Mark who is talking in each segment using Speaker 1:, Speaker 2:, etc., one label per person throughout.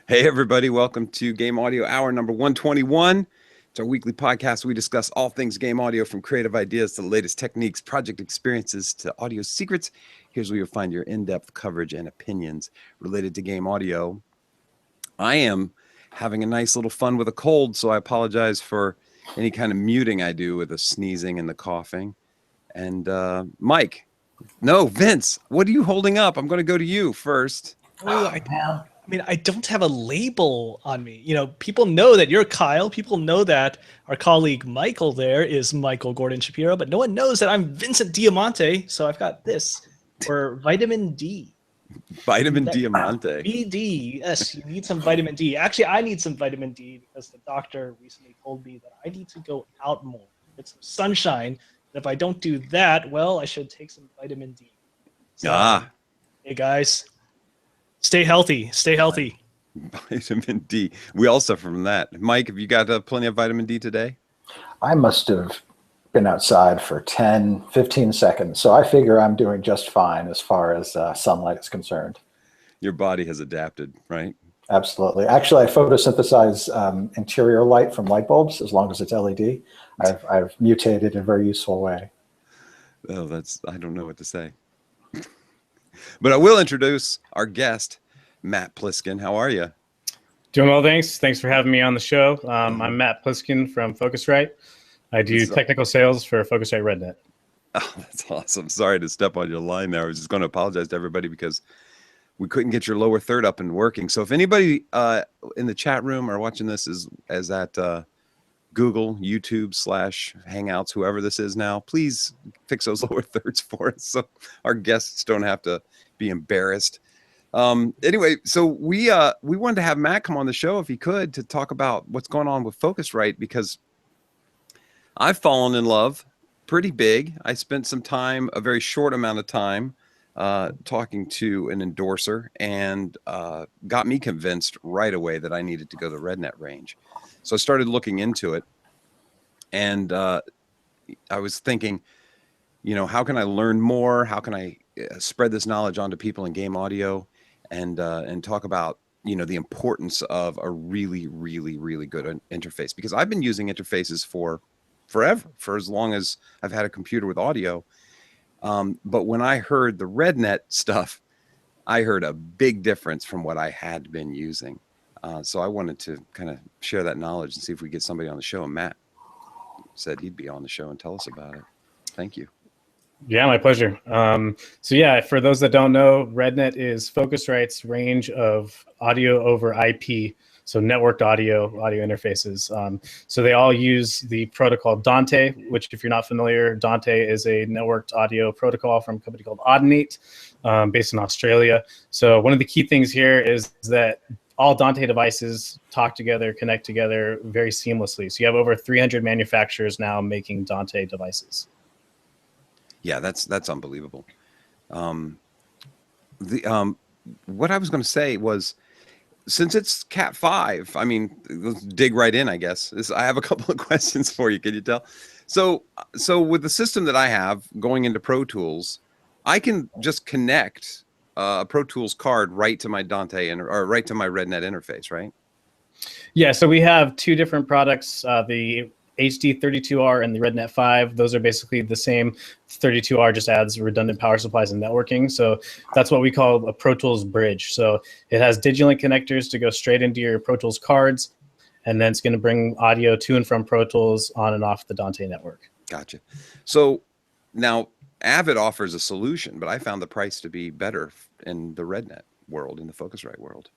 Speaker 1: Hey, everybody. Welcome to Game Audio Hour number 121. It's our weekly podcast. We discuss all things game audio, from creative ideas to the latest techniques, project experiences to audio secrets. Here's where you'll find your in-depth coverage and opinions related to game audio. I am having a nice little fun with a cold, so I apologize for any kind of muting I do with the sneezing and the coughing. And Mike, no, Vince, what are you holding up? I'm going to go to you first.
Speaker 2: Oh, I don't have a label on me. People know that you're Kyle. People know that our colleague Michael there is Michael Gordon Shapiro, but no one knows that I'm Vincent Diamante. So I've got this for vitamin D.
Speaker 1: Vitamin Diamante.
Speaker 2: VD. Yes, you need some vitamin D. Actually, I need some vitamin D because the doctor recently told me that I need to go out more, get some sunshine. And if I don't do that, well, I should take some vitamin D. So, hey guys, stay healthy. Stay healthy.
Speaker 1: Vitamin D. We all suffer from that. Mike, have you got plenty of vitamin D today?
Speaker 3: I must have been outside for 10, 15 seconds. So I figure I'm doing just fine as far as sunlight is concerned.
Speaker 1: Your body has adapted, right?
Speaker 3: Absolutely. Actually, I photosynthesize interior light from light bulbs as long as it's LED. I've mutated in a very useful way.
Speaker 1: Oh, I don't know what to say. But I will introduce our guest, Matt Pliskin. How are you?
Speaker 4: Doing well, thanks. Thanks for having me on the show. I'm Matt Pliskin from Focusrite. I do technical sales for Focusrite RedNet.
Speaker 1: Oh, that's awesome. Sorry to step on your line there. I was just going to apologize to everybody because we couldn't get your lower third up and working. So if anybody in the chat room or watching this is at Google, YouTube / Hangouts, whoever this is now, please fix those lower thirds for us so our guests don't have to be embarrassed. Anyway, so we wanted to have Matt come on the show if he could to talk about what's going on with Focusrite, because I've fallen in love pretty big. I spent some time, a very short amount of time, talking to an endorser, and got me convinced right away that I needed to go the RedNet range. So I started looking into it, and I was thinking, how can I learn more? How can I spread this knowledge onto people in game audio, and talk about the importance of a really, really, really good interface? Because I've been using interfaces for forever, for as long as I've had a computer with audio. But when I heard the RedNet stuff, I heard a big difference from what I had been using. So I wanted to kind of share that knowledge and see if we get somebody on the show. And Matt said he'd be on the show and tell us about it. Thank you.
Speaker 4: Yeah, my pleasure. So yeah, for those that don't know, RedNet is Focusrite's range of audio over IP. So networked audio interfaces. So they all use the protocol Dante, which, if you're not familiar, Dante is a networked audio protocol from a company called Audinate, based in Australia. So one of the key things here is that all Dante devices talk together, connect together very seamlessly. So you have over 300 manufacturers now making Dante devices.
Speaker 1: Yeah, that's unbelievable. What I was going to say was, since it's Cat 5, I mean, let's dig right in, I guess. I have a couple of questions for you. Can you tell? So with the system that I have going into Pro Tools, I can just connect a Pro Tools card right to my Dante or right to my RedNet interface, right?
Speaker 4: Yeah, so we have two different products, the HD32R and the RedNet 5. Those are basically the same. 32R just adds redundant power supplies and networking. So that's what we call a Pro Tools bridge. So it has Digilink connectors to go straight into your Pro Tools cards, and then it's going to bring audio to and from Pro Tools on and off the Dante network.
Speaker 1: Gotcha. So now Avid offers a solution, but I found the price to be better in the RedNet world, in the Focusrite world.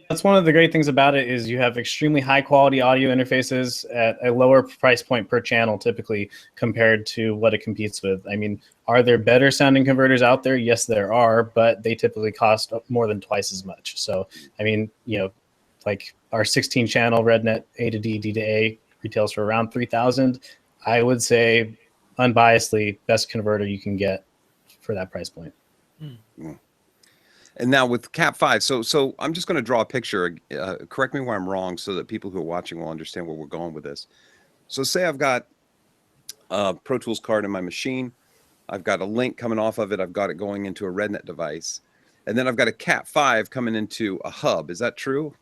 Speaker 4: That's one of the great things about it, is you have extremely high quality audio interfaces at a lower price point per channel, typically, compared to what it competes with. I mean, are there better sounding converters out there? Yes, there are, but they typically cost more than twice as much. So, I mean, like our 16 channel RedNet A to D, D to A retails for around $3,000. I would say, unbiasedly, best converter you can get for that price point.
Speaker 1: Mm. And now with Cat 5, so I'm just going to draw a picture. Correct me where I'm wrong, so that people who are watching will understand where we're going with this. So say I've got a Pro Tools card in my machine. I've got a link coming off of it. I've got it going into a RedNet device. and then I've got a Cat5 coming into a hub. Is that true?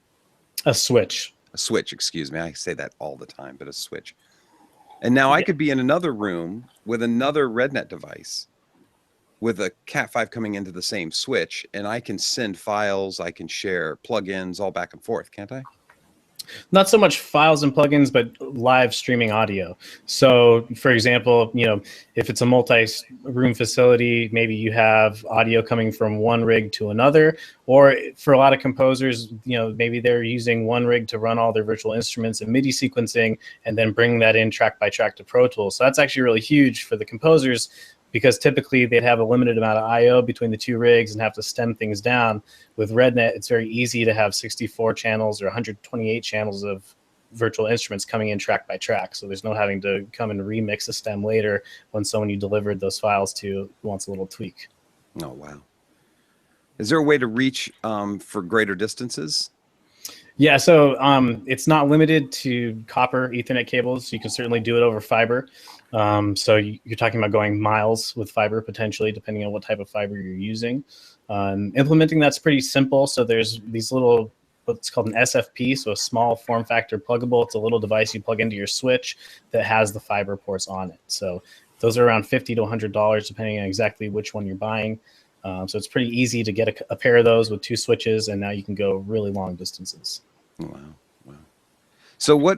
Speaker 4: A switch.
Speaker 1: A switch, excuse me. I say that all the time, but a switch. And now I could be in another room with another RedNet device with a Cat5 coming into the same switch, and I can send files, I can share plugins all back and forth, can't I?
Speaker 4: Not so much files and plugins, but live streaming audio. So, for example, if it's a multi-room facility, maybe you have audio coming from one rig to another, or for a lot of composers, maybe they're using one rig to run all their virtual instruments and MIDI sequencing, and then bring that in track by track to Pro Tools. So that's actually really huge for the composers, because typically they'd have a limited amount of I/O between the two rigs and have to stem things down. With RedNet, it's very easy to have 64 channels or 128 channels of virtual instruments coming in track by track. So there's no having to come and remix a stem later when someone you delivered those files to wants a little tweak.
Speaker 1: Oh, wow. Is there a way to reach for greater distances?
Speaker 4: Yeah, so it's not limited to copper Ethernet cables. You can certainly do it over fiber. So you're talking about going miles with fiber potentially, depending on what type of fiber you're using. Implementing that's pretty simple. So there's these little, what's called an SFP, so a small form factor pluggable. It's a little device you plug into your switch that has the fiber ports on it. So those are around $50 to $100, depending on exactly which one you're buying. So it's pretty easy to get a pair of those with two switches, and now you can go really long distances.
Speaker 1: Wow, wow. So which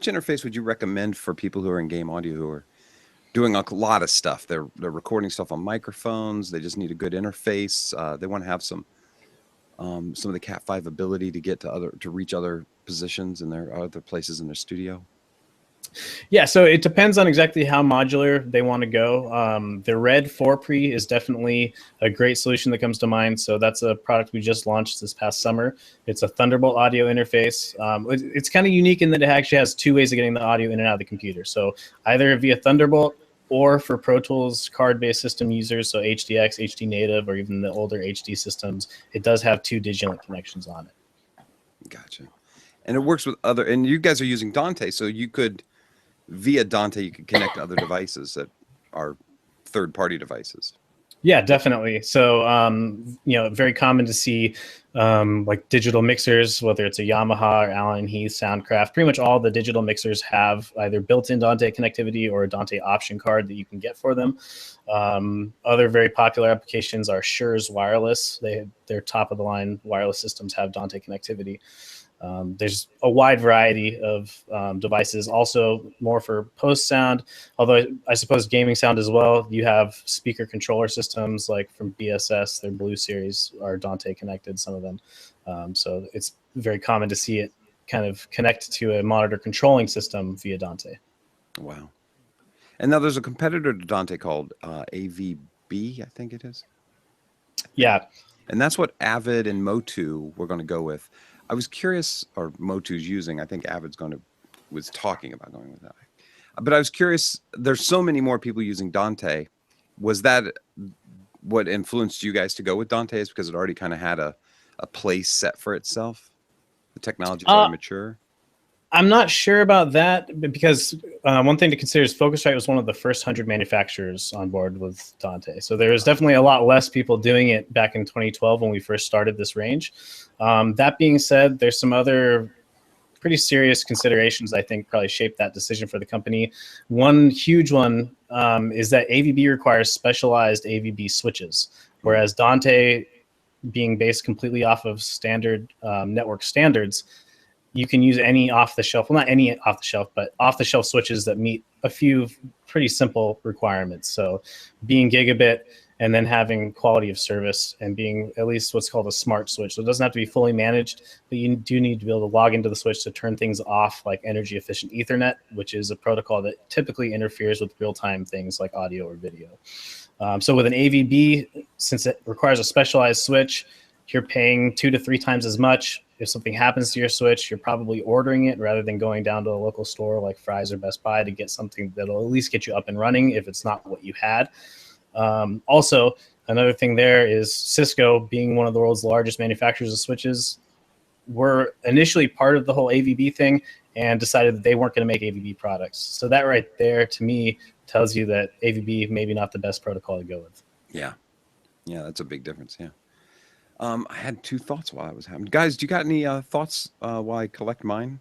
Speaker 1: interface would you recommend for people who are in game audio who are doing a lot of stuff? They're recording stuff on microphones. They just need a good interface. They want to have some of the Cat5 ability to get to reach other positions in their other places in their studio.
Speaker 4: Yeah, so it depends on exactly how modular they want to go. The Red 4 Pre is definitely a great solution that comes to mind. So that's a product we just launched this past summer. It's a Thunderbolt audio interface. It's kind of unique in that it actually has two ways of getting the audio in and out of the computer. So either via Thunderbolt or for Pro Tools card-based system users, so HDX, HD Native, or even the older HD systems, it does have two Digilink connections on it.
Speaker 1: Gotcha. And it works with and you guys are using Dante, so you could, via Dante, you could connect to other devices that are third-party devices.
Speaker 4: Yeah, definitely. So, very common to see like digital mixers, whether it's a Yamaha or Allen Heath, Soundcraft. Pretty much all the digital mixers have either built-in Dante connectivity or a Dante option card that you can get for them. Other very popular applications are Sure's wireless. Their top-of-the-line wireless systems have Dante connectivity. There's a wide variety of devices, also more for post sound, although I suppose gaming sound as well. You have speaker controller systems like from BSS, their Blue series are Dante connected, some of them. So it's very common to see it kind of connect to a monitor controlling system via Dante.
Speaker 1: Wow. And now there's a competitor to Dante called AVB, I think it is.
Speaker 4: Yeah.
Speaker 1: And that's what Avid and Motu were going to go with. I was curious, or Motu's using, I think Avid's was talking about going with that. But I was curious, there's so many more people using Dante. Was that what influenced you guys to go with Dante, is because it already kind of had a place set for itself? The technology is already mature?
Speaker 4: I'm not sure about that, because one thing to consider is Focusrite was one of the first 100 manufacturers on board with Dante. So there was definitely a lot less people doing it back in 2012 when we first started this range. That being said, there's some other pretty serious considerations I think probably shaped that decision for the company. One huge one is that AVB requires specialized AVB switches, whereas Dante, being based completely off of standard network standards, you can use any off-the-shelf, well, not any off-the-shelf, but off-the-shelf switches that meet a few pretty simple requirements. So being gigabit and then having quality of service and being at least what's called a smart switch. So it doesn't have to be fully managed, but you do need to be able to log into the switch to turn things off, like energy efficient Ethernet, which is a protocol that typically interferes with real-time things like audio or video. So with an AVB, since it requires a specialized switch, you're paying 2 to 3 times as much. If something happens to your switch, you're probably ordering it rather than going down to a local store like Fry's or Best Buy to get something that'll at least get you up and running if it's not what you had. Also, another thing there is Cisco, being one of the world's largest manufacturers of switches, were initially part of the whole AVB thing and decided that they weren't going to make AVB products. So that right there, to me, tells you that AVB maybe not the best protocol to go with.
Speaker 1: Yeah. Yeah, that's a big difference, yeah. I had two thoughts while I was having. Guys, do you got any thoughts while I collect mine?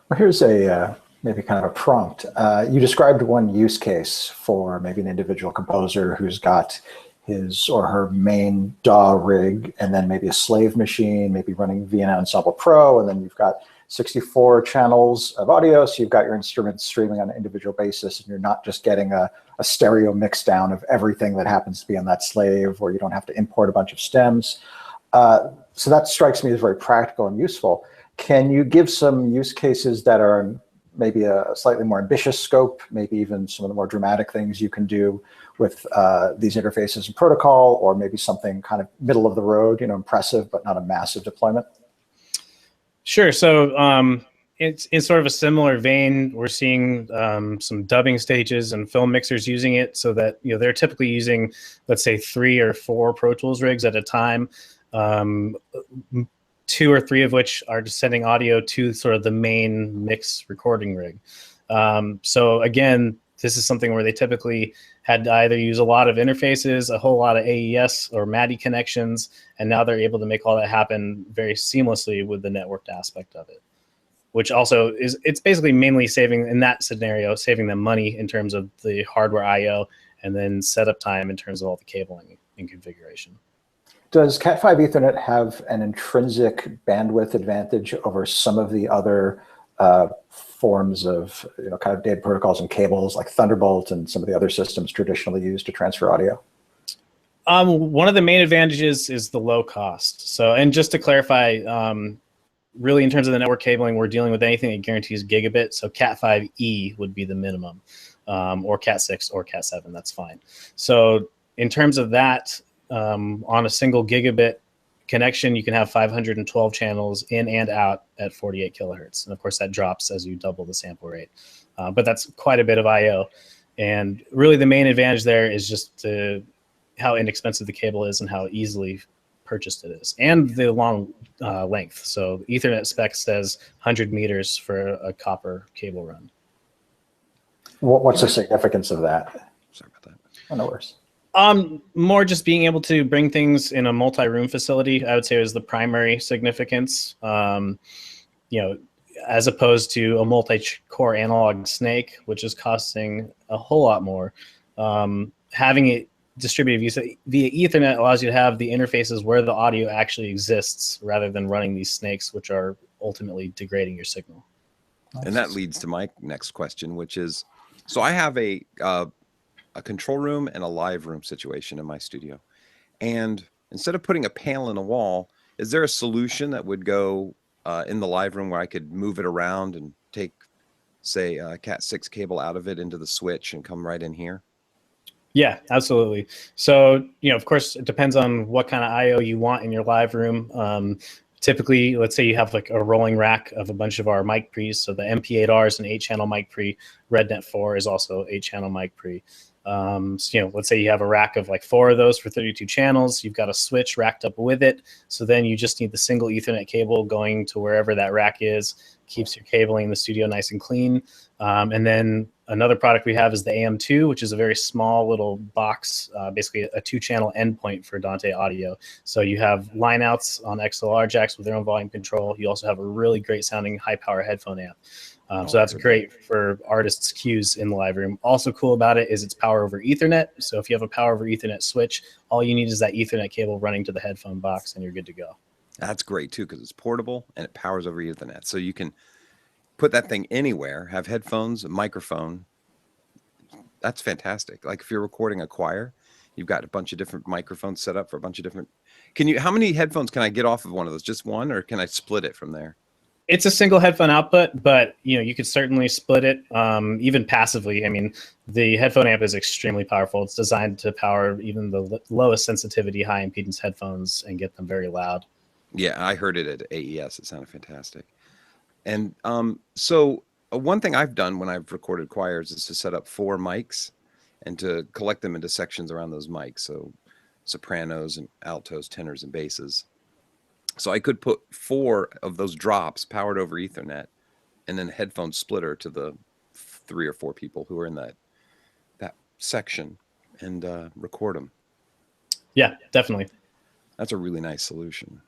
Speaker 3: Well, here's a maybe kind of a prompt. You described one use case for maybe an individual composer who's got his or her main DAW rig, and then maybe a slave machine, maybe running VN Ensemble Pro, and then you've got 64 channels of audio, so you've got your instruments streaming on an individual basis, and you're not just getting a stereo mix down of everything that happens to be on that slave, or you don't have to import a bunch of stems. So that strikes me as very practical and useful. Can you give some use cases that are maybe a slightly more ambitious scope, maybe even some of the more dramatic things you can do with these interfaces and protocol, or maybe something kind of middle of the road, impressive, but not a massive deployment?
Speaker 4: Sure. So it's in sort of a similar vein. We're seeing some dubbing stages and film mixers using it, so that they're typically using, let's say, 3 or 4 Pro Tools rigs at a time. 2 or 3 of which are just sending audio to sort of the main mix recording rig. So again, this is something where they typically had to either use a lot of interfaces, a whole lot of AES or MADI connections, and now they're able to make all that happen very seamlessly with the networked aspect of it, which also it's basically mainly saving, in that scenario, saving them money in terms of the hardware IO, and then setup time in terms of all the cabling and configuration.
Speaker 3: Does Cat5 Ethernet have an intrinsic bandwidth advantage over some of the other forms of kind of data protocols and cables, like Thunderbolt and some of the other systems traditionally used to transfer audio?
Speaker 4: One of the main advantages is the low cost. So, and just to clarify, really in terms of the network cabling, we're dealing with anything that guarantees gigabit. So Cat5e would be the minimum, or Cat6 or Cat7, that's fine. So in terms of that, on a single gigabit connection, you can have 512 channels in and out at 48 kilohertz. And of course that drops as you double the sample rate. But that's quite a bit of IO. And really the main advantage there is just how inexpensive the cable is and how easily purchased it is, and the long length. So Ethernet spec says 100 meters for a copper cable run.
Speaker 3: What's the significance of that?
Speaker 1: Sorry about that.
Speaker 3: Oh, no worries.
Speaker 4: More just being able to bring things in a multi-room facility, I would say, is the primary significance. As opposed to a multi-core analog snake, which is costing a whole lot more. Having it distributed via Ethernet allows you to have the interfaces where the audio actually exists, rather than running these snakes, which are ultimately degrading your signal.
Speaker 1: And that leads to my next question, which is, so I have a control room and a live room situation in my studio. And instead of putting a panel in a wall, is there a solution that would go in the live room where I could move it around and take, say, a Cat6 cable out of it into the switch and come right in here?
Speaker 4: Yeah, absolutely. So, of course, it depends on what kind of IO you want in your live room. Typically, let's say you have like a rolling rack of a bunch of our mic pre's. So the MP8R is an 8-channel mic pre. RedNet 4 is also 8-channel mic pre. Let's say you have a rack of like 4 of those for 32 channels. You've got a switch racked up with it. So then you just need the single Ethernet cable going to wherever that rack is. Keeps your cabling in the studio nice and clean. And then another product we have is the AM2, which is a very small little box, basically a 2-channel endpoint for Dante audio. So you have lineouts on XLR jacks with their own volume control. You also have a really great sounding high power headphone amp. So that's great for artists' cues in the live room. Also cool about it is it's power over Ethernet. So if you have a power over Ethernet switch, all you need is that Ethernet cable running to the headphone box and you're good to go.
Speaker 1: That's great too, because it's portable and it powers over Ethernet. So you can put that thing anywhere, have headphones, a microphone. That's fantastic. Like if you're recording a choir, you've got a bunch of different microphones set up for a bunch of different. How many headphones can I get off of one of those? Just one, or can I split it from there?
Speaker 4: It's a single headphone output, but you could certainly split it, even passively. I mean, the headphone amp is extremely powerful. It's designed to power even the lowest sensitivity, high impedance headphones and get them very loud.
Speaker 1: Yeah, I heard it at AES. It sounded fantastic. And so one thing I've done when I've recorded choirs is to set up 4 mics and to collect them into sections around those mics. So sopranos and altos, tenors, and basses. So I could put 4 of those drops powered over Ethernet and then a headphone splitter to the 3 or 4 people who are in that section and record them.
Speaker 4: Yeah, definitely.
Speaker 1: That's a really nice solution.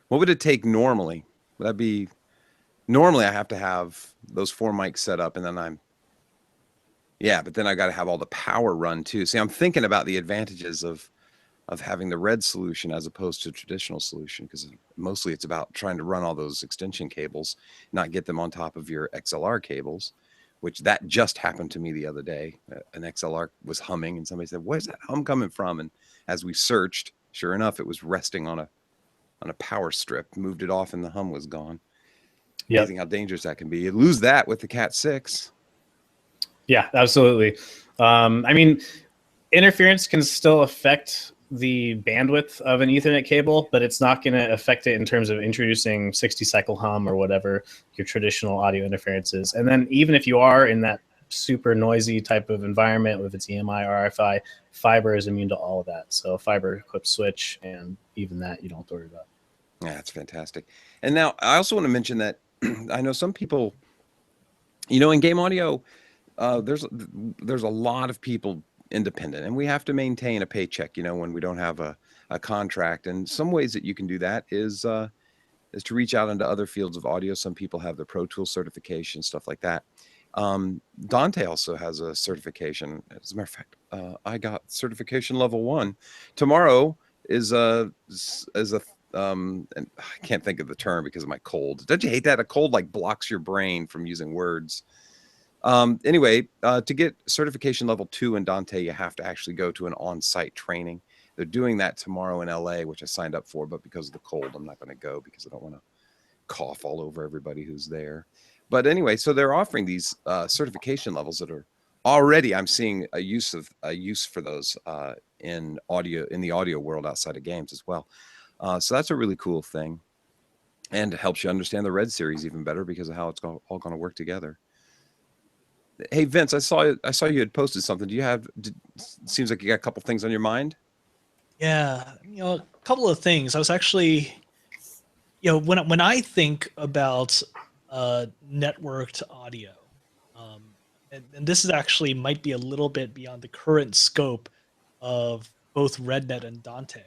Speaker 1: What would it take normally? Would that be normally I have to have those 4 mics set up, and then but then I got to have all the power run too. See, I'm thinking about the advantages of having the red solution as opposed to traditional solution, because mostly it's about trying to run all those extension cables, not get them on top of your XLR cables, which that just happened to me the other day. An XLR was humming and somebody said, "Where's that hum coming from?" And as we searched, sure enough, it was resting on a power strip, moved it off and the hum was gone.
Speaker 4: Yep.
Speaker 1: Amazing how dangerous that can be. You lose that with the Cat 6.
Speaker 4: Yeah, absolutely. I mean, interference can still affect the bandwidth of an Ethernet cable, but it's not going to affect it in terms of introducing 60-cycle hum or whatever your traditional audio interference is. And then even if you are in that super noisy type of environment with its EMI, RFI, fiber is immune to all of that. So fiber-equipped switch, and even that you don't have to worry about.
Speaker 1: Yeah, that's fantastic. And now I also want to mention that I know some people, in game audio, there's a lot of people independent, and we have to maintain a paycheck, when we don't have a contract. And some ways that you can do that is to reach out into other fields of audio. Some people have the Pro Tools certification, stuff like that. Dante also has a certification. As a matter of fact, I got certification level 1. Tomorrow is a and I can't think of the term because of my cold. Don't you hate that? A cold like blocks your brain from using words. Anyway, to get certification level 2 in Dante, you have to actually go to an on-site training. They're doing that tomorrow in LA, which I signed up for, but because of the cold, I'm not going to go because I don't want to cough all over everybody who's there. But anyway, so they're offering these certification levels that are already, I'm seeing a use for those in the audio world outside of games as well. So that's a really cool thing, and it helps you understand the Red series even better because of how it's all going to work together. Hey Vince, I saw you had posted something. Seems like you got a couple things on your mind.
Speaker 2: Yeah, a couple of things. I was actually, when I think about networked audio, and this is actually might be a little bit beyond the current scope of both RedNet and Dante.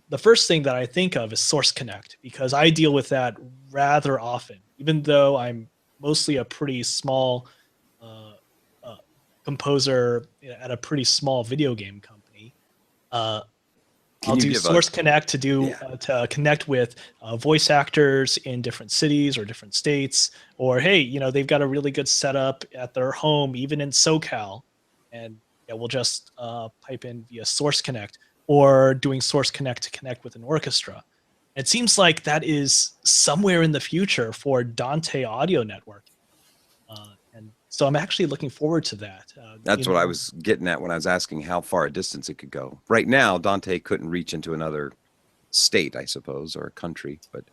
Speaker 2: The first thing that I think of is Source Connect, because I deal with that rather often, even though I'm mostly a pretty small composer at a pretty small video game company. I'll do Source Connect to to connect with voice actors in different cities or different states, or hey, they've got a really good setup at their home, even in SoCal, and we'll just pipe in via Source Connect, or doing Source Connect to connect with an orchestra. It seems like that is somewhere in the future for Dante audio network. And so I'm actually looking forward to that.
Speaker 1: That's what I was getting at when I was asking how far a distance it could go. Right now, Dante couldn't reach into another state, I suppose, or a country, but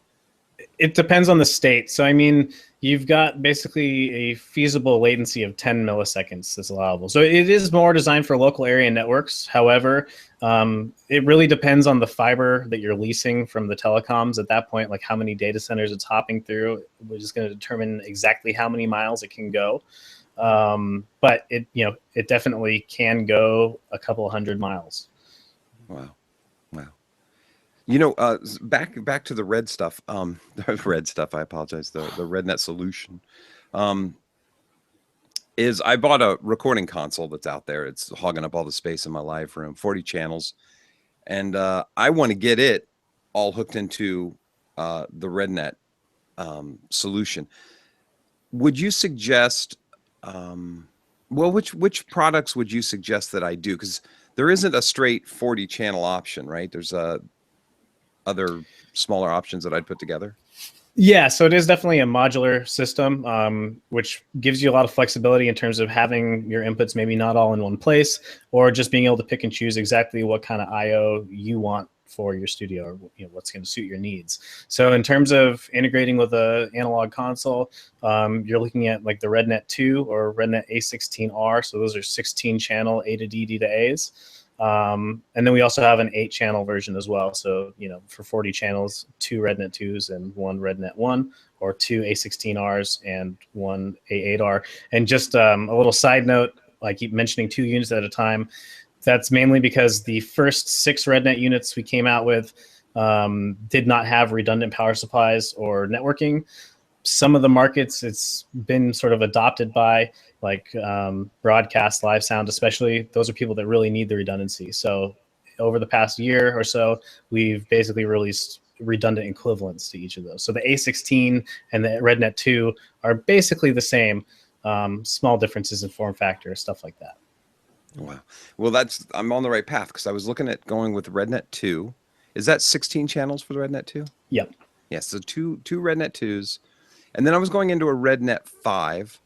Speaker 4: it depends on the state. So, I mean, you've got basically a feasible latency of 10 milliseconds that's allowable. So it is more designed for local area networks. However, it really depends on the fiber that you're leasing from the telecoms at that point, like how many data centers it's hopping through, which is going to determine exactly how many miles it can go. But it definitely can go a couple 100 miles.
Speaker 1: Wow. Back to the red stuff. The red stuff. I apologize. The RedNet solution is I bought a recording console that's out there. It's hogging up all the space in my live room, 40 channels, and I want to get it all hooked into the RedNet solution. Would you suggest? Which products would you suggest that I do? Because there isn't a straight 40 channel option, right? There's other smaller options that I'd put together?
Speaker 4: Yeah, so it is definitely a modular system, which gives you a lot of flexibility in terms of having your inputs maybe not all in one place, or just being able to pick and choose exactly what kind of I/O you want for your studio, or what's going to suit your needs. So in terms of integrating with an analog console, you're looking at like the RedNet 2 or RedNet A16R. So those are 16 channel A to D, D to A's. And then we also have an 8-channel version as well. So, for 40 channels, 2 RedNet 2s and 1 RedNet 1, or 2 A16Rs and 1 A8R. And just a little side note, I keep mentioning 2 units at a time. That's mainly because the first 6 RedNet units we came out with did not have redundant power supplies or networking. Some of the markets it's been sort of adopted by, like broadcast live sound especially. Those are people that really need the redundancy. So over the past year or so, we've basically released redundant equivalents to each of those. So the A16 and the RedNet 2 are basically the same, small differences in form factor, stuff like that.
Speaker 1: Wow. Well, I'm on the right path because I was looking at going with RedNet 2. Is that 16 channels for the RedNet 2?
Speaker 4: Yep.
Speaker 1: Yeah, so two RedNet 2s. And then I was going into a RedNet 5.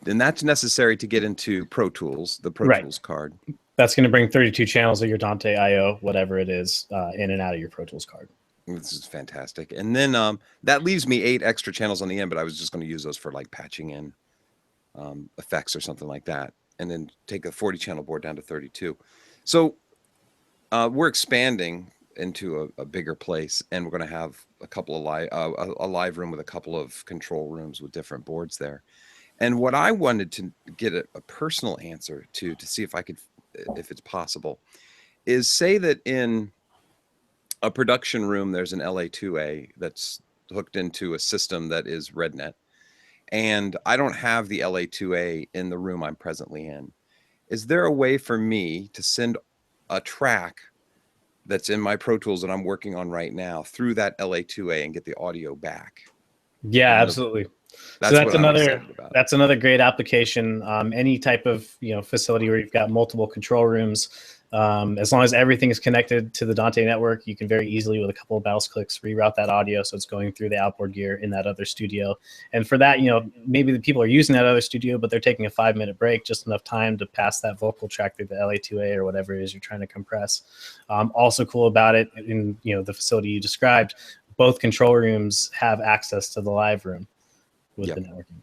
Speaker 1: And that's necessary to get into Pro Tools, the Pro Tools card.
Speaker 4: That's going to bring 32 channels of your Dante IO, whatever it is, in and out of your Pro Tools card.
Speaker 1: This is fantastic. And then that leaves me 8 extra channels on the end, but I was just going to use those for like patching in effects or something like that. And then take a 40 channel board down to 32. So we're expanding into a bigger place, and we're going to have a couple of a live room with a couple of control rooms with different boards there. And what I wanted to get a personal answer to see if I could, if it's possible, is say that in a production room, there's an LA2A that's hooked into a system that is RedNet, and I don't have the LA2A in the room I'm presently in. Is there a way for me to send a track that's in my Pro Tools that I'm working on right now through that LA2A and get the audio back?
Speaker 4: Yeah, absolutely. That's another great application. Any type of facility where you've got multiple control rooms, as long as everything is connected to the Dante network, you can very easily, with a couple of mouse clicks, reroute that audio so it's going through the outboard gear in that other studio. And for that, maybe the people are using that other studio, but they're taking a 5-minute break, just enough time to pass that vocal track through the LA2A or whatever it is you're trying to compress. Also cool about it, in the facility you described, both control rooms have access to the live room with the networking.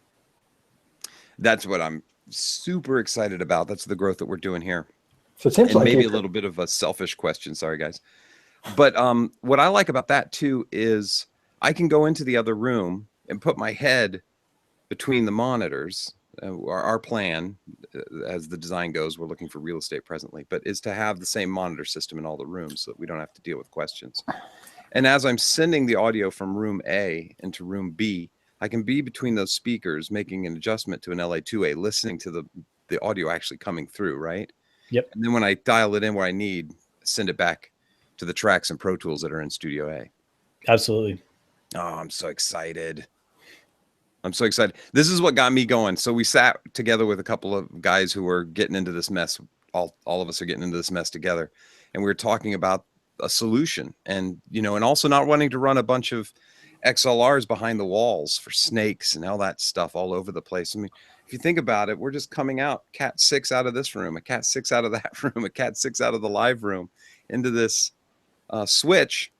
Speaker 1: That's what I'm super excited about. That's the growth that we're doing here.
Speaker 3: So it seems
Speaker 1: and
Speaker 3: like
Speaker 1: maybe a little bit of a selfish question. Sorry, guys. But what I like about that too is I can go into the other room and put my head between the monitors. Our plan, as the design goes, we're looking for real estate presently, but is to have the same monitor system in all the rooms so that we don't have to deal with questions. And as I'm sending the audio from room A into room B, I can be between those speakers, making an adjustment to an LA2A, listening to the audio actually coming through, right?
Speaker 4: Yep.
Speaker 1: And then when I dial it in where I need, send it back to the tracks and Pro Tools that are in Studio A.
Speaker 4: Absolutely.
Speaker 1: Oh, I'm so excited. I'm so excited. This is what got me going. So we sat together with a couple of guys who were getting into this mess. All of us are getting into this mess together. And we were talking about a solution and, and also not wanting to run a bunch of XLRs behind the walls for snakes and all that stuff all over the place. I mean, if you think about it, we're just coming out Cat 6 out of this room, a Cat 6 out of that room, a Cat 6 out of the live room into this switch,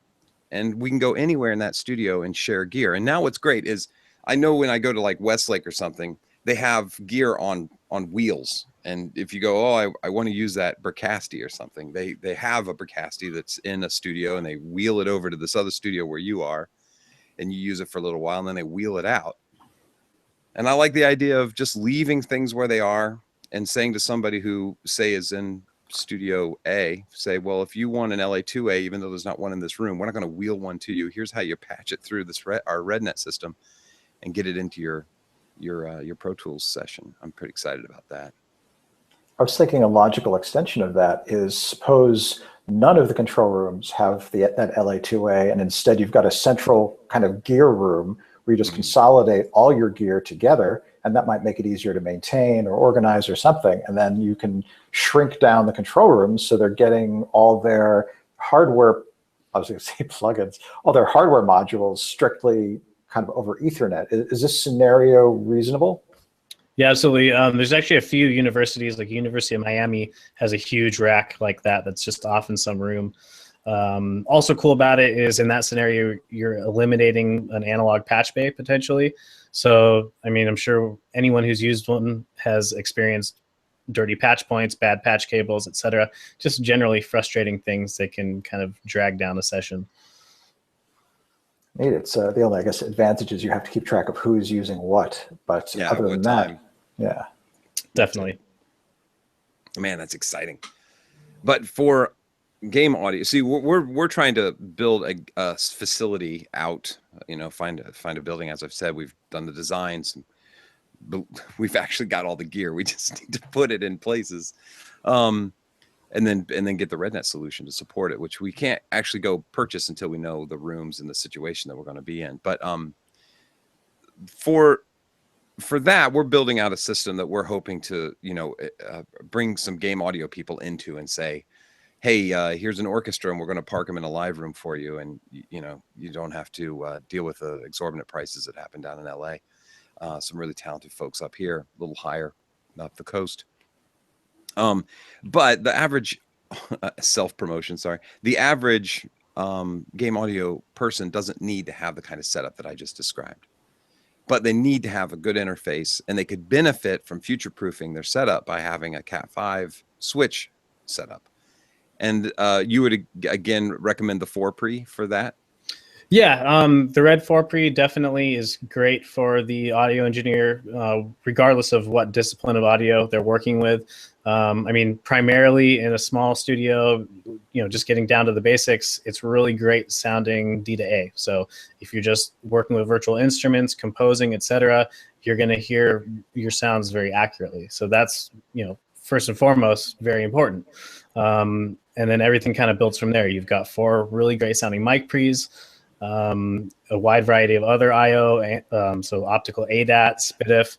Speaker 1: and we can go anywhere in that studio and share gear. And now what's great is I know when I go to like Westlake or something, they have gear on wheels. And if you go, oh, I want to use that Bricasti or something, they have a Bricasti that's in a studio and they wheel it over to this other studio where you are, and you use it for a little while and then they wheel it out. And I like the idea of just leaving things where they are and saying to somebody who, say, is in Studio A, say, well, if you want an LA2A, even though there's not one in this room, we're not going to wheel one to you. Here's how you patch it through our RedNet system and get it into your Pro Tools session. I'm pretty excited about that.
Speaker 3: I was thinking a logical extension of that is, suppose none of the control rooms have that LA2A, and instead you've got a central kind of gear room where you just consolidate all your gear together, and that might make it easier to maintain or organize or something. And then you can shrink down the control rooms so they're getting all their hardware, I was going to say plugins, all their hardware modules strictly kind of over Ethernet. Is this scenario reasonable?
Speaker 4: Yeah, absolutely. There's actually a few universities, like University of Miami has a huge rack like that that's just off in some room. Also cool about it is in that scenario, you're eliminating an analog patch bay potentially. So, I mean, I'm sure anyone who's used one has experienced dirty patch points, bad patch cables, etc. Just generally frustrating things that can kind of drag down a session.
Speaker 3: It's the only, I guess, advantage is you have to keep track of who's using what. But
Speaker 1: yeah,
Speaker 3: other than that, yeah,
Speaker 4: definitely.
Speaker 1: Man, that's exciting. But for game audio, see, we're trying to build a facility out. You know, find a building. As I've said, we've done the designs. We've actually got all the gear. We just need to put it in places, and then get the RedNet solution to support it, which we can't actually go purchase until we know the rooms and the situation that we're going to be in. But for that, we're building out a system that we're hoping to, bring some game audio people into and say, hey, here's an orchestra and we're going to park them in a live room for you. And, you don't have to deal with the exorbitant prices that happen down in LA. Some really talented folks up here, a little higher up the coast. But the average self-promotion, the average game audio person doesn't need to have the kind of setup that I just described. But they need to have a good interface, and they could benefit from future-proofing their setup by having a Cat5 switch setup. And you would, again, recommend the 4-pre for that?
Speaker 4: Yeah, the Red 4-pre definitely is great for the audio engineer, regardless of what discipline of audio they're working with. I mean, primarily in a small studio, just getting down to the basics, it's really great sounding D to A. So if you're just working with virtual instruments, composing, etc., you're going to hear your sounds very accurately. So that's, first and foremost, very important. And then everything kind of builds from there. You've got 4 really great sounding mic pre's, a wide variety of other I/O, so optical ADAT, SPDIF.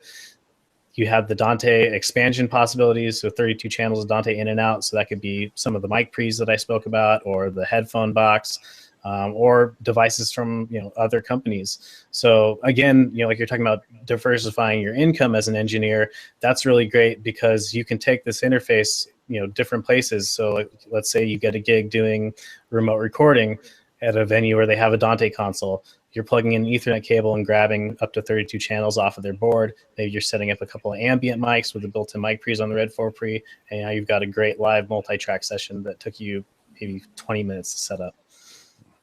Speaker 4: You have the Dante expansion possibilities, so 32 channels of Dante in and out. So that could be some of the mic pre's that I spoke about, or the headphone box, or devices from other companies. So again, like you're talking about diversifying your income as an engineer, that's really great because you can take this interface different places. So let's say you get a gig doing remote recording at a venue where they have a Dante console. You're plugging in an Ethernet cable and grabbing up to 32 channels off of their board. Maybe you're setting up a couple of ambient mics with the built-in mic pre's on the Red 4-pre, and now you've got a great live multi-track session that took you maybe 20 minutes to set up.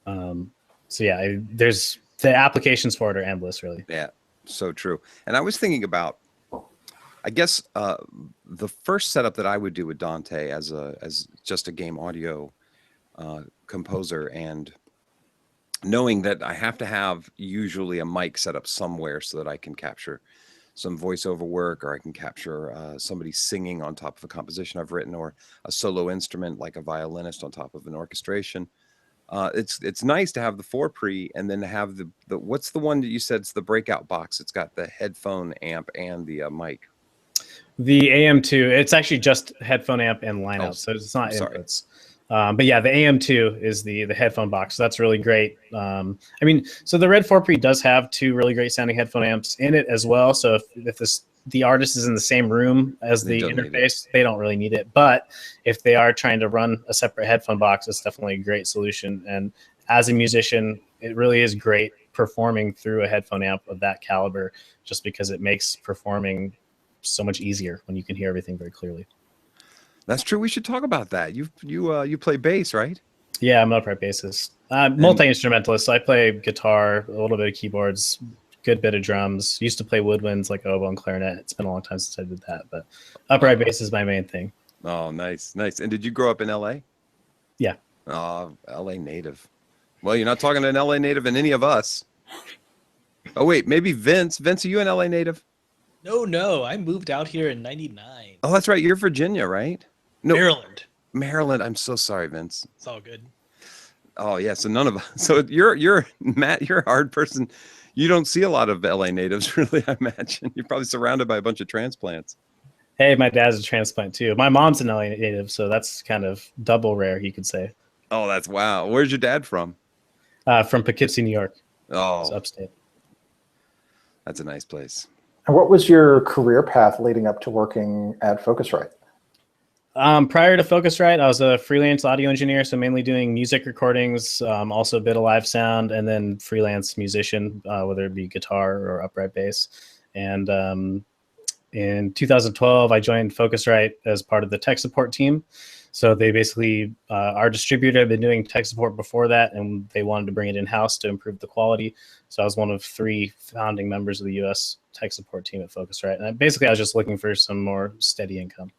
Speaker 4: So yeah, there's the applications for it are endless, really.
Speaker 1: Yeah, so true. And I was thinking about, I guess, the first setup that I would do with Dante as just a game audio composer, and knowing that I have to have usually a mic set up somewhere so that I can capture some voiceover work, or I can capture somebody singing on top of a composition I've written, or a solo instrument like a violinist on top of an orchestration. It's nice to have the 4-pre, and then to have the what's the one that you said is the breakout box? It's got the headphone amp and the mic.
Speaker 4: The AM2, it's actually just headphone amp and line out, so it's not inputs. But yeah, the AM2 is the headphone box. So that's really great. I mean, so the Red 4-pre does have 2 really great sounding headphone amps in it as well. So if the artist is in the same room as the interface, they don't really need it. But if they are trying to run a separate headphone box, it's definitely a great solution. And as a musician, it really is great performing through a headphone amp of that caliber, just because it makes performing so much easier when you can hear everything very clearly.
Speaker 1: That's true. We should talk about that. You play bass, right?
Speaker 4: Yeah, I'm an upright bassist. Multi-instrumentalist. So I play guitar, a little bit of keyboards, good bit of drums. Used to play woodwinds like oboe and clarinet. It's been a long time since I did that, but upright bass is my main thing.
Speaker 1: Oh, nice. And did you grow up in LA?
Speaker 4: Yeah.
Speaker 1: Oh, LA native. Well, you're not talking to an LA native in any of us. Oh, wait, maybe Vince. Vince, are you an LA native?
Speaker 2: No. I moved out here in '99.
Speaker 1: Oh, that's right. You're Virginia, right? No,
Speaker 2: Maryland.
Speaker 1: I'm so sorry, Vince.
Speaker 2: It's all good.
Speaker 1: Oh yeah, so none of us. So you're Matt. You're a hard person. You don't see a lot of LA natives, really. I imagine you're probably surrounded by a bunch of transplants.
Speaker 4: Hey, my dad's a transplant too. My mom's an LA native, so that's kind of double rare, you could say.
Speaker 1: Oh, that's wow. Where's your dad from?
Speaker 4: From Poughkeepsie, New York.
Speaker 1: Oh,
Speaker 4: it's upstate.
Speaker 1: That's a nice place.
Speaker 3: And what was your career path leading up to working at Focusrite?
Speaker 4: Prior to Focusrite, I was a freelance audio engineer, so mainly doing music recordings, also a bit of live sound, and then freelance musician, whether it be guitar or upright bass. And in 2012, I joined Focusrite as part of the tech support team. So they basically, our distributor had been doing tech support before that, and they wanted to bring it in-house to improve the quality. So I was one of 3 founding members of the U.S. tech support team at Focusrite. And basically, I was just looking for some more steady income.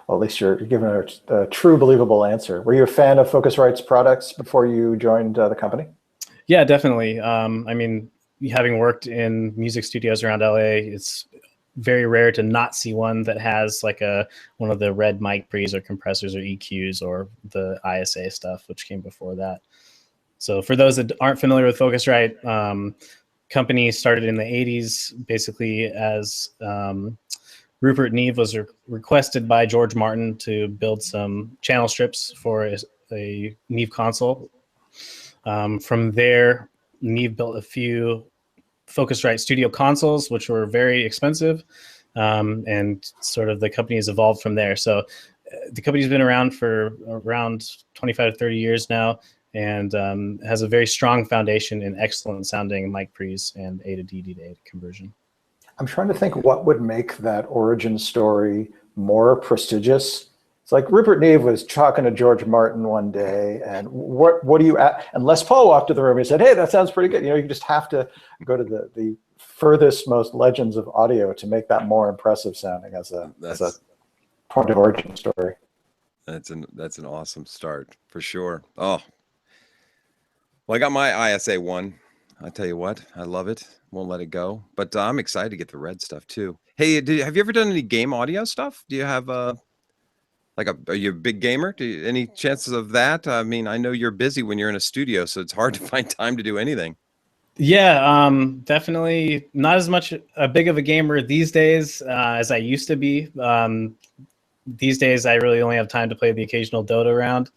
Speaker 3: Well, at least you're giving a true, believable answer. Were you a fan of Focusrite's products before you joined the company?
Speaker 4: Yeah, definitely. I mean, having worked in music studios around LA, it's very rare to not see one that has like one of the red mic pre's or compressors or EQs or the ISA stuff, which came before that. So for those that aren't familiar with Focusrite, company started in the 80s, basically as Rupert Neve was requested by George Martin to build some channel strips for a Neve console. From there, Neve built a few Focusrite Studio consoles, which were very expensive, and sort of the company has evolved from there. So the company's been around for around 25 to 30 years now, and has a very strong foundation in excellent sounding mic pre's and A to D, D to A conversion.
Speaker 3: I'm trying to think what would make that origin story more prestigious. It's like Rupert Neve was talking to George Martin one day, and what do you and Les Paul walked to the room and he said, "Hey, that sounds pretty good." You know, you just have to go to the furthest, most legends of audio to make that more impressive sounding as a point of origin story.
Speaker 1: That's an awesome start for sure. Oh, well, I got my ISA one. I tell you what, I love it. Won't let it go. But I'm excited to get the red stuff too. Hey, have you ever done any game audio stuff? Do you have are you a big gamer? Any chances of that? I mean, I know you're busy when you're in a studio, so it's hard to find time to do anything.
Speaker 4: Yeah, definitely not as much a big of a gamer these days as I used to be. These days, I really only have time to play the occasional Dota round.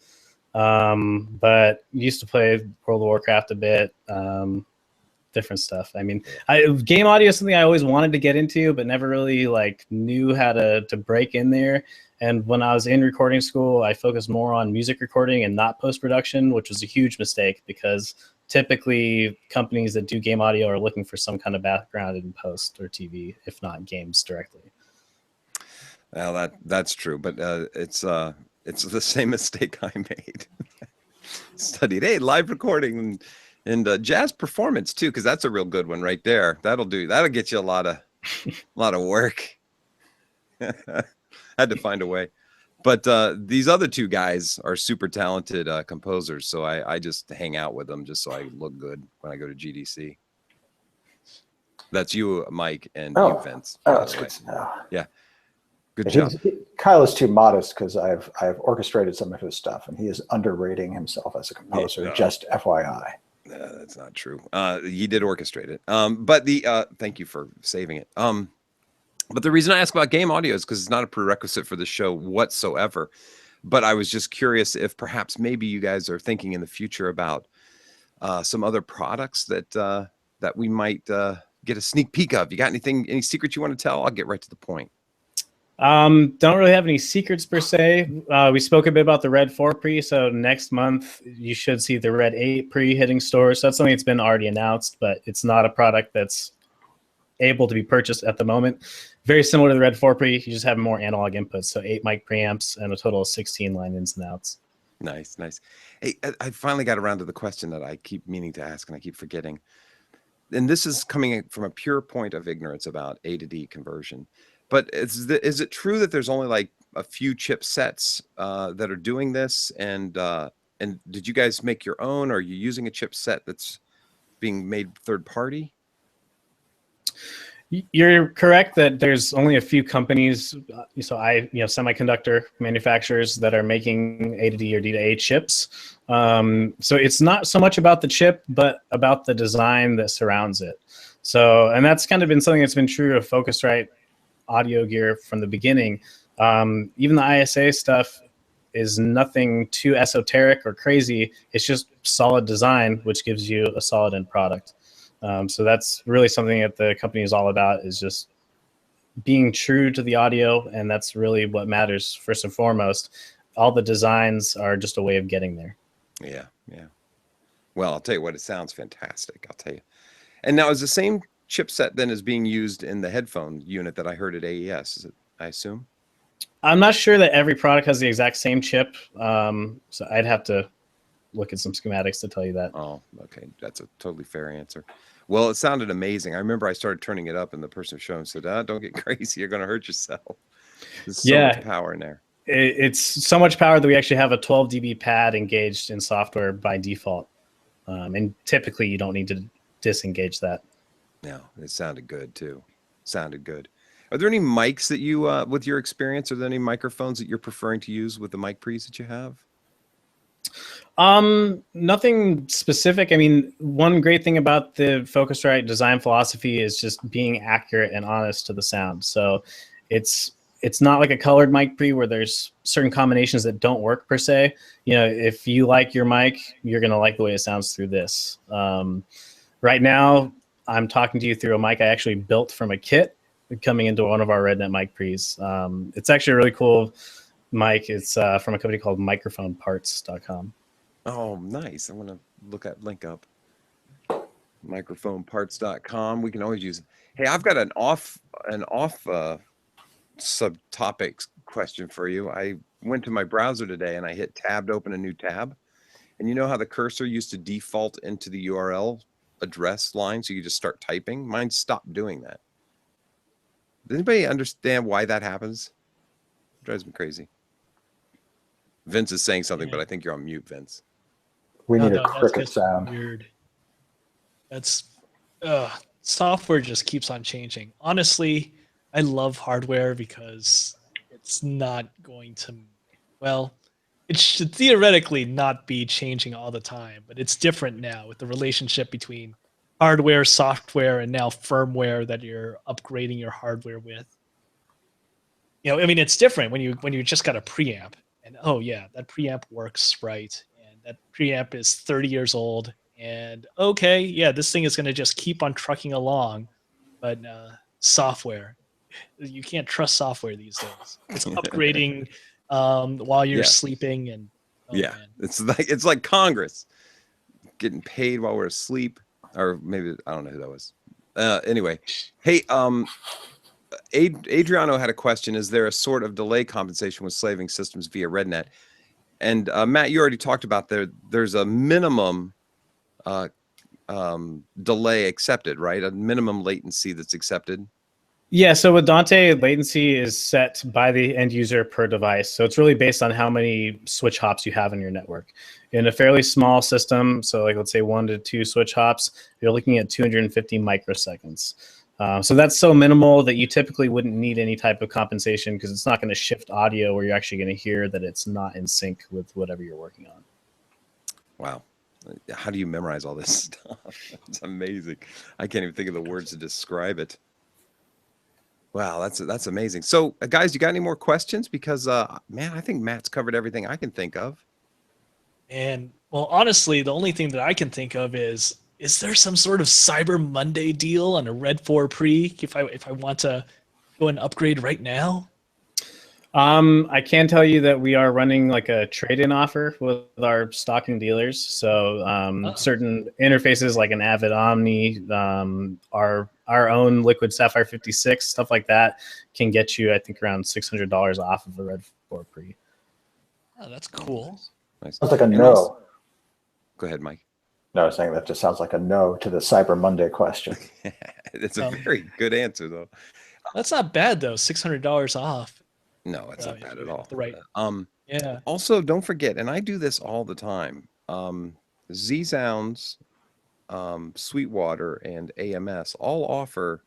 Speaker 4: But used to play World of Warcraft a bit, different stuff. I mean, game audio is something I always wanted to get into, but never really like knew how to break in there. And when I was in recording school, I focused more on music recording and not post-production, which was a huge mistake because typically companies that do game audio are looking for some kind of background in post or TV, if not games directly.
Speaker 1: Well, that's true, but it's the same mistake I made. Studied live recording and jazz performance too, because that's a real good one right there. That'll get you a lot of work. Had to find a way, but these other two guys are super talented composers, so I just hang out with them just so I look good when I go to GDC. That's you, Mike, and you, Vince.
Speaker 3: Oh, that's good to know.
Speaker 1: Yeah. Good job.
Speaker 3: Kyle is too modest because I've orchestrated some of his stuff, and he is underrating himself as a composer. Just FYI.
Speaker 1: That's not true. He did orchestrate it. But thank you for saving it. But the reason I ask about game audio is because it's not a prerequisite for the show whatsoever. But I was just curious if perhaps maybe you guys are thinking in the future about some other products that we might get a sneak peek of. You got any secrets you want to tell? I'll get right to the point.
Speaker 4: Don't really have any secrets per se. We spoke a bit about the Red 4 pre, so next month you should see the Red 8 pre hitting stores. So that's something that's been already announced, but it's not a product that's able to be purchased at the moment. Very similar to the Red 4 pre, you just have more analog inputs, so 8 mic preamps and a total of 16 line ins and outs.
Speaker 1: Nice. Hey, I finally got around to the question that I keep meaning to ask and I keep forgetting. And this is coming from a pure point of ignorance about A to D conversion. But is it true that there's only like a few chipsets that are doing this? And did you guys make your own? Or are you using a chipset that's being made third party?
Speaker 4: You're correct that there's only a few companies, semiconductor manufacturers that are making A to D or D to A chips. So it's not so much about the chip, but about the design that surrounds it. So, and that's kind of been something that's been true of Focusrite audio gear from the beginning. Even the ISA stuff is nothing too esoteric or crazy. It's just solid design, which gives you a solid end product. So that's really something that the company is all about, is just being true to the audio. And that's really what matters first and foremost. All the designs are just a way of getting there.
Speaker 1: Yeah. Well, I'll tell you what, it sounds fantastic. I'll tell you. And now is the same chipset then is being used in the headphone unit that I heard at AES, is it, I assume?
Speaker 4: I'm not sure that every product has the exact same chip. So I'd have to look at some schematics to tell you that.
Speaker 1: Oh, okay. That's a totally fair answer. Well, it sounded amazing. I remember I started turning it up and the person showing said, don't get crazy. You're going to hurt yourself. There's so much power in there.
Speaker 4: It's so much power that we actually have a 12 dB pad engaged in software by default. And typically you don't need to disengage that.
Speaker 1: No, it sounded good too. Sounded good. Are there any mics that you, with your experience, are there any microphones that you're preferring to use with the mic pre's that you have?
Speaker 4: Nothing specific. I mean, one great thing about the Focusrite design philosophy is just being accurate and honest to the sound. So it's not like a colored mic pre where there's certain combinations that don't work per se. You know, if you like your mic, you're going to like the way it sounds through this. Right now, I'm talking to you through a mic I actually built from a kit coming into one of our RedNet mic pre's. It's actually a really cool mic. It's from a company called microphoneparts.com.
Speaker 1: Oh, nice. I'm going to link up microphoneparts.com. We can always use it. Hey, I've got an off subtopics question for you. I went to my browser today and I hit tab to open a new tab. And you know how the cursor used to default into the URL address line so you just start typing? Mine stopped doing that. Does anybody understand why that happens? It drives me crazy. Vince is saying something, but I think you're on mute, Vince.
Speaker 3: We need a
Speaker 2: that's
Speaker 3: cricket
Speaker 2: just
Speaker 3: sound.
Speaker 2: weird. That's software just keeps on changing. Honestly, I love hardware because it's not going to, well, it should theoretically not be changing all the time, but it's different now with the relationship between hardware, software, and now firmware that you're upgrading your hardware with. You know, I mean, it's different when you just got a preamp and oh yeah, that preamp works right, and that preamp is 30 years old, and okay, yeah, this thing is going to just keep on trucking along, but software, you can't trust software these days. It's upgrading while you're sleeping, and man.
Speaker 1: it's like Congress getting paid while we're asleep, or maybe I don't know who that was. Anyway, hey, Adriano had a question. Is there a sort of delay compensation with slaving systems via RedNet? And Matt, you already talked about there's a minimum delay accepted, right? A minimum latency that's accepted.
Speaker 4: Yeah, so with Dante, latency is set by the end user per device. So it's really based on how many switch hops you have in your network. In a fairly small system, so like let's say 1 to 2 switch hops, you're looking at 250 microseconds. So that's so minimal that you typically wouldn't need any type of compensation because it's not going to shift audio where you're actually going to hear that it's not in sync with whatever you're working on.
Speaker 1: Wow. How do you memorize all this stuff? It's amazing. I can't even think of the words to describe it. Wow, that's amazing. So, guys, you got any more questions? Because, man, I think Matt's covered everything I can think of.
Speaker 2: And well, honestly, the only thing that I can think of is there some sort of Cyber Monday deal on a Red 4 Pre if I want to go and upgrade right now?
Speaker 4: I can tell you that we are running like a trade-in offer with our stocking dealers. So certain interfaces like an Avid Omni, our own Liquid Sapphire 56, stuff like that can get you, I think, around $600 off of a Red 4 Pre.
Speaker 2: Oh, that's cool.
Speaker 1: Nice.
Speaker 3: Sounds like a no.
Speaker 1: Go ahead, Mike.
Speaker 3: No, I was saying that just sounds like a no to the Cyber Monday question.
Speaker 1: It's a very good answer, though.
Speaker 2: That's not bad, though. $600 off.
Speaker 1: No, it's not bad at all.
Speaker 2: Right. Yeah.
Speaker 1: Also, don't forget, and I do this all the time. Z-Sounds, Sweetwater, and AMS all offer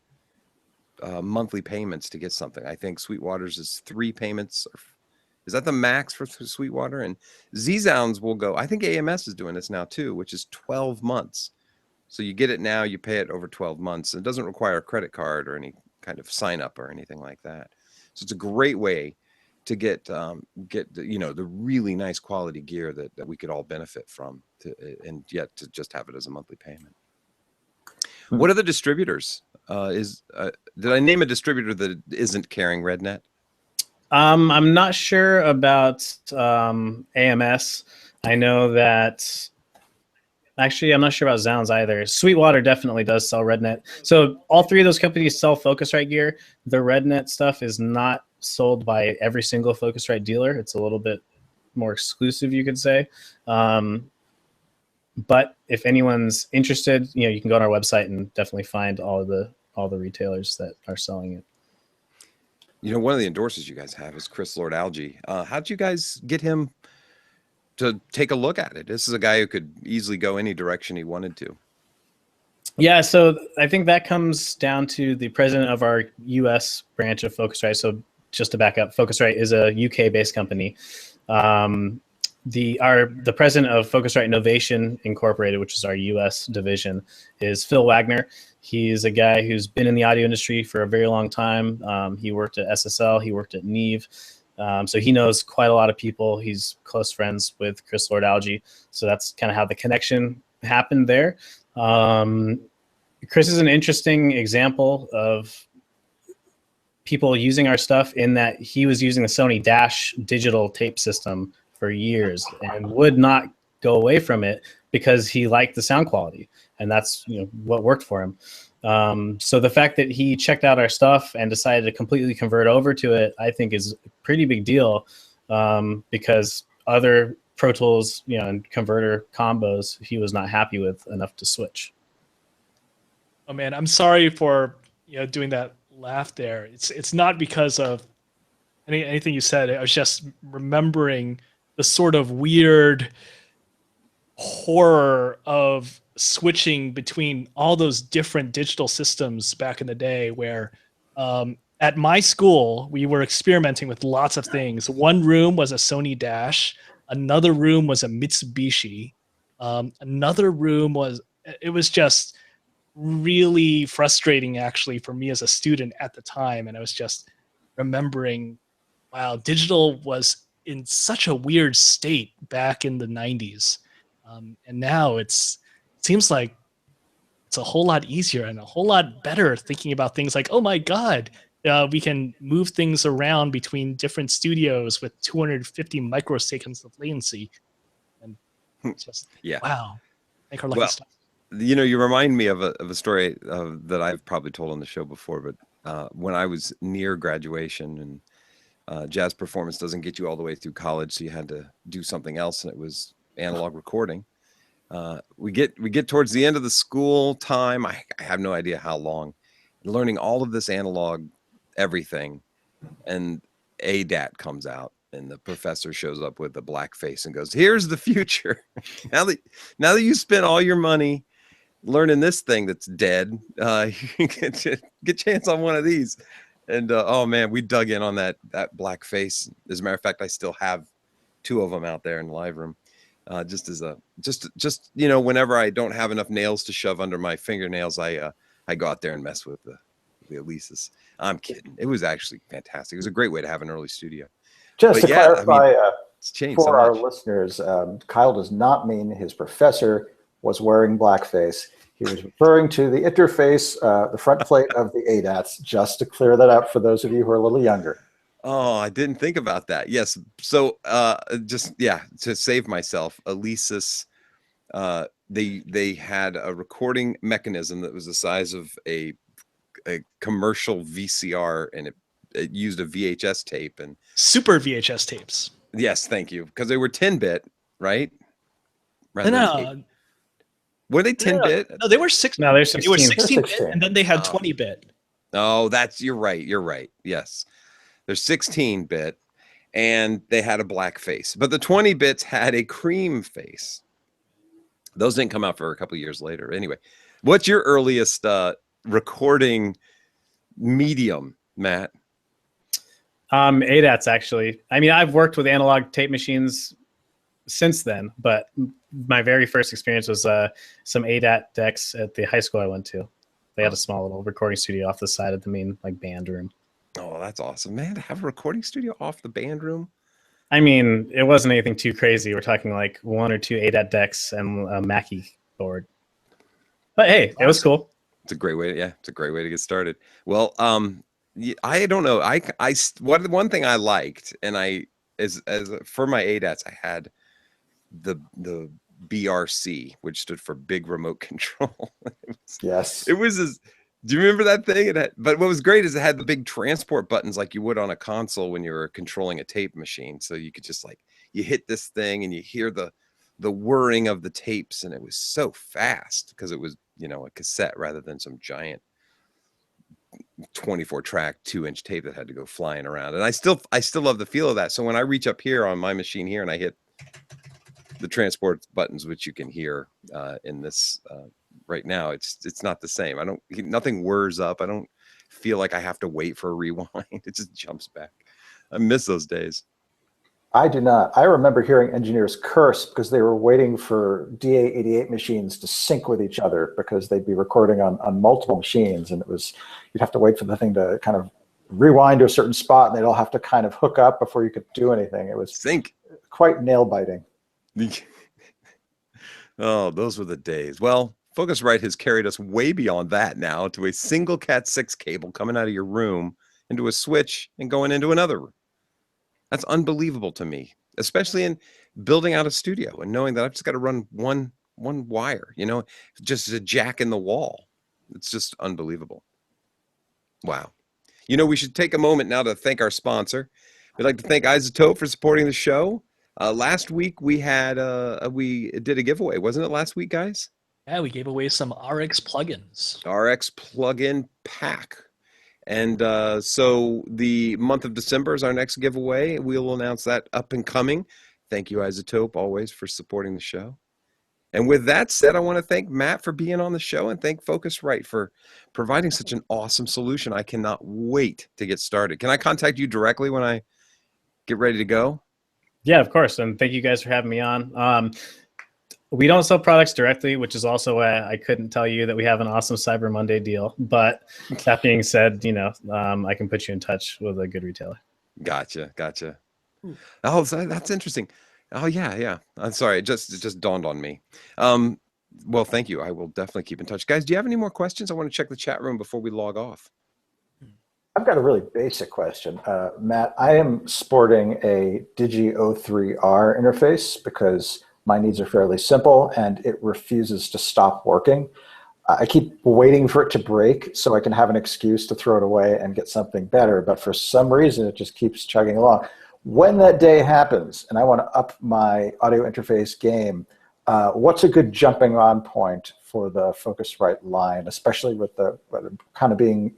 Speaker 1: monthly payments to get something. I think Sweetwater's is 3 payments. Is that the max for Sweetwater? And Z-Sounds will go. I think AMS is doing this now too, which is 12 months. So you get it now, you pay it over 12 months. It doesn't require a credit card or any kind of sign up or anything like that. So it's a great way to get the really nice quality gear that we could all benefit from, and yet to just have it as a monthly payment. What are the distributors? Did I name a distributor that isn't carrying RedNet?
Speaker 4: I'm not sure about AMS. I know that. Actually, I'm not sure about Zounds either. Sweetwater definitely does sell RedNet. So all 3 of those companies sell Focusrite gear. The RedNet stuff is not sold by every single Focusrite dealer. It's a little bit more exclusive, you could say. But if anyone's interested, you can go on our website and definitely find all the retailers that are selling it.
Speaker 1: You know, one of the endorsers you guys have is Chris Lord Algae. How'd you guys get him to take a look at it? This is a guy who could easily go any direction he wanted to.
Speaker 4: Yeah, so I think that comes down to the president of our U.S. branch of Focusrite. So just to back up, Focusrite is a UK-based company. The president of Focusrite Innovation Incorporated, which is our U.S. division, is Phil Wagner. He's a guy who's been in the audio industry for a very long time. He worked at SSL. He worked at Neve. So he knows quite a lot of people. He's close friends with Chris Lord Algae. So that's kind of how the connection happened there. Chris is an interesting example of people using our stuff in that he was using the Sony Dash digital tape system for years and would not go away from it because he liked the sound quality, and that's what worked for him. So the fact that he checked out our stuff and decided to completely convert over to it, I think is a pretty big deal, because other Pro Tools, and converter combos he was not happy with enough to switch.
Speaker 2: Oh man, I'm sorry for doing that laugh there. It's not because of anything you said. I was just remembering the sort of weird horror of switching between all those different digital systems back in the day, where at my school we were experimenting with lots of things. One room was a Sony Dash, another room was a Mitsubishi, another room was just really frustrating actually for me as a student at the time. And I was just remembering, wow, digital was in such a weird state back in the 90s. And now it seems like it's a whole lot easier and a whole lot better, thinking about things like, oh my God, we can move things around between different studios with 250 microseconds of latency. And just, wow, make our lucky stuff.
Speaker 1: You remind me of a story that I've probably told on the show before, but when I was near graduation, and jazz performance doesn't get you all the way through college, so you had to do something else, and it was analog recording. We get towards the end of the school time. I have no idea how long, learning all of this analog everything, and ADAT comes out. And the professor shows up with a black face and goes, "Here's the future. now that you spent all your money learning this thing that's dead, you get chance on one of these." And oh man, we dug in on that black face. As a matter of fact, I still have 2 of them out there in the live room. Just whenever I don't have enough nails to shove under my fingernails, I go out there and mess with the Alesis. I'm kidding. It was actually fantastic. It was a great way to have an early studio.
Speaker 3: Just to clarify,
Speaker 1: it's changed
Speaker 3: for
Speaker 1: so
Speaker 3: our
Speaker 1: much.
Speaker 3: listeners, Kyle does not mean his professor was wearing blackface. He was referring to the interface, the front plate of the ADATs, just to clear that up for those of you who are a little younger.
Speaker 1: Oh, I didn't think about that. Yes. So to save myself, Alesis, they had a recording mechanism that was the size of a commercial VCR, and it used a VHS tape and
Speaker 2: super VHS tapes.
Speaker 1: Yes, thank you. Because they were 10-bit, right?
Speaker 2: No.
Speaker 1: Were they 10-bit?
Speaker 2: No, they were 16.
Speaker 4: No, they're 16.
Speaker 2: They were 16-bit, and then they had 20-bit.
Speaker 1: Oh, you're right. Yes. They're 16-bit, and they had a black face. But the 20 bits had a cream face. Those didn't come out for a couple of years later. Anyway, what's your earliest recording medium, Matt?
Speaker 4: ADATs, actually. I mean, I've worked with analog tape machines since then, but my very first experience was some ADAT decks at the high school I went to. They had a small little recording studio off the side of the main band room.
Speaker 1: Oh, that's awesome, man! To have a recording studio off the band room.
Speaker 4: I mean, it wasn't anything too crazy. We're talking like 1 or 2 ADAT decks and a Mackie board. But hey, it was cool.
Speaker 1: It's a great way. It's a great way to get started. Well, I don't know. One thing I liked, and as for my ADATs, I had the BRC, which stood for Big Remote Control.
Speaker 3: Yes.
Speaker 1: Do you remember that thing? But what was great is it had the big transport buttons like you would on a console when you were controlling a tape machine. So you could just you hit this thing and you hear the whirring of the tapes, and it was so fast because it was, a cassette rather than some giant 24 track 2-inch tape that had to go flying around. And I still love the feel of that. So when I reach up here on my machine here and I hit the transport buttons, which you can hear in this right now, it's not the same. Nothing whirs up. I don't feel like I have to wait for a rewind. It just jumps back. I miss those days.
Speaker 3: I do not. I remember hearing engineers curse because they were waiting for DA88 machines to sync with each other because they'd be recording on multiple machines, and you'd have to wait for the thing to kind of rewind to a certain spot, and they'd all have to kind of hook up before you could do anything. It was
Speaker 1: sync.
Speaker 3: Quite nail biting.
Speaker 1: Oh, those were the days. Well, Focusrite has carried us way beyond that now to a single Cat6 cable coming out of your room into a switch and going into another room. That's unbelievable to me, especially in building out a studio and knowing that I've just got to run one wire, just a jack in the wall. It's just unbelievable. Wow. We should take a moment now to thank our sponsor. We'd like to thank Isotope for supporting the show. Last week we did a giveaway, wasn't it last week, guys?
Speaker 2: Yeah, we gave away some RX plugins.
Speaker 1: RX plugin pack. And so the month of December is our next giveaway. We'll announce that up and coming. Thank you, Isotope, always for supporting the show. And with that said, I want to thank Matt for being on the show and thank Focusrite for providing such an awesome solution. I cannot wait to get started. Can I contact you directly when I get ready to go?
Speaker 4: Yeah, of course. And thank you guys for having me on. We don't sell products directly, which is also why I couldn't tell you that we have an awesome Cyber Monday deal. But that being said, I can put you in touch with a good retailer.
Speaker 1: Gotcha. Oh, that's interesting. Oh, yeah. I'm sorry. It just dawned on me. Well, thank you. I will definitely keep in touch. Guys, do you have any more questions? I want to check the chat room before we log off.
Speaker 3: I've got a really basic question. Matt, I am sporting a Digi O3R interface because my needs are fairly simple and it refuses to stop working. I keep waiting for it to break so I can have an excuse to throw it away and get something better, but for some reason it just keeps chugging along. When that day happens and I want to up my audio interface game, what's a good jumping on point for the Focusrite line, especially with the kind of being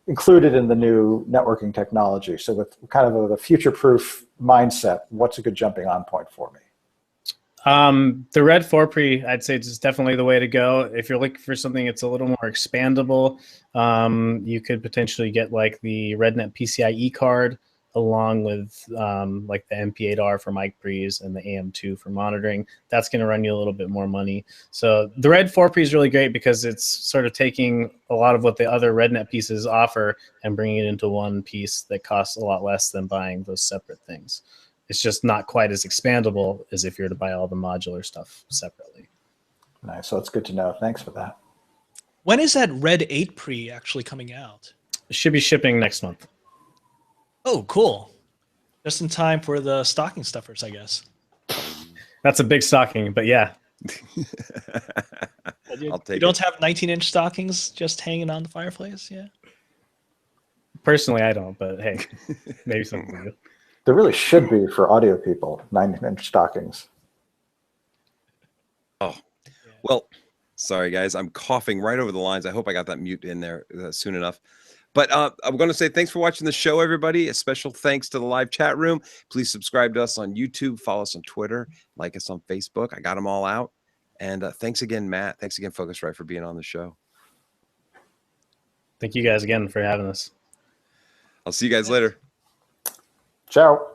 Speaker 3: included in the new networking technology? So with kind of a future-proof mindset, what's a good jumping on point for me?
Speaker 4: The Red 4 Pre, I'd say, is definitely the way to go. If you're looking for something that's a little more expandable, you could potentially get like the RedNet PCIe card along with like the MP8R for mic pre's and the AM2 for monitoring. That's going to run you a little bit more money. So the Red 4 Pre is really great because it's sort of taking a lot of what the other RedNet pieces offer and bringing it into one piece that costs a lot less than buying those separate things. It's just not quite as expandable as if you were to buy all the modular stuff separately.
Speaker 3: Nice. So it's good to know. Thanks for that.
Speaker 2: When is that Red 8 Pre actually coming out?
Speaker 4: It should be shipping next month.
Speaker 2: Oh, cool. Just in time for the stocking stuffers, I guess.
Speaker 4: That's a big stocking, but yeah.
Speaker 2: You don't have 19-inch stockings just hanging on the fireplace? Yeah.
Speaker 4: Personally, I don't, but hey, maybe something to do.
Speaker 3: There really should be for audio people, 9-inch stockings.
Speaker 1: Oh, well, sorry, guys. I'm coughing right over the lines. I hope I got that mute in there soon enough. But I'm going to say thanks for watching the show, everybody. A special thanks to the live chat room. Please subscribe to us on YouTube, follow us on Twitter, like us on Facebook. I got them all out. And thanks again, Matt. Thanks again, Focusrite, for being on the show.
Speaker 4: Thank you guys again for having us.
Speaker 1: I'll see you guys later.
Speaker 3: Ciao.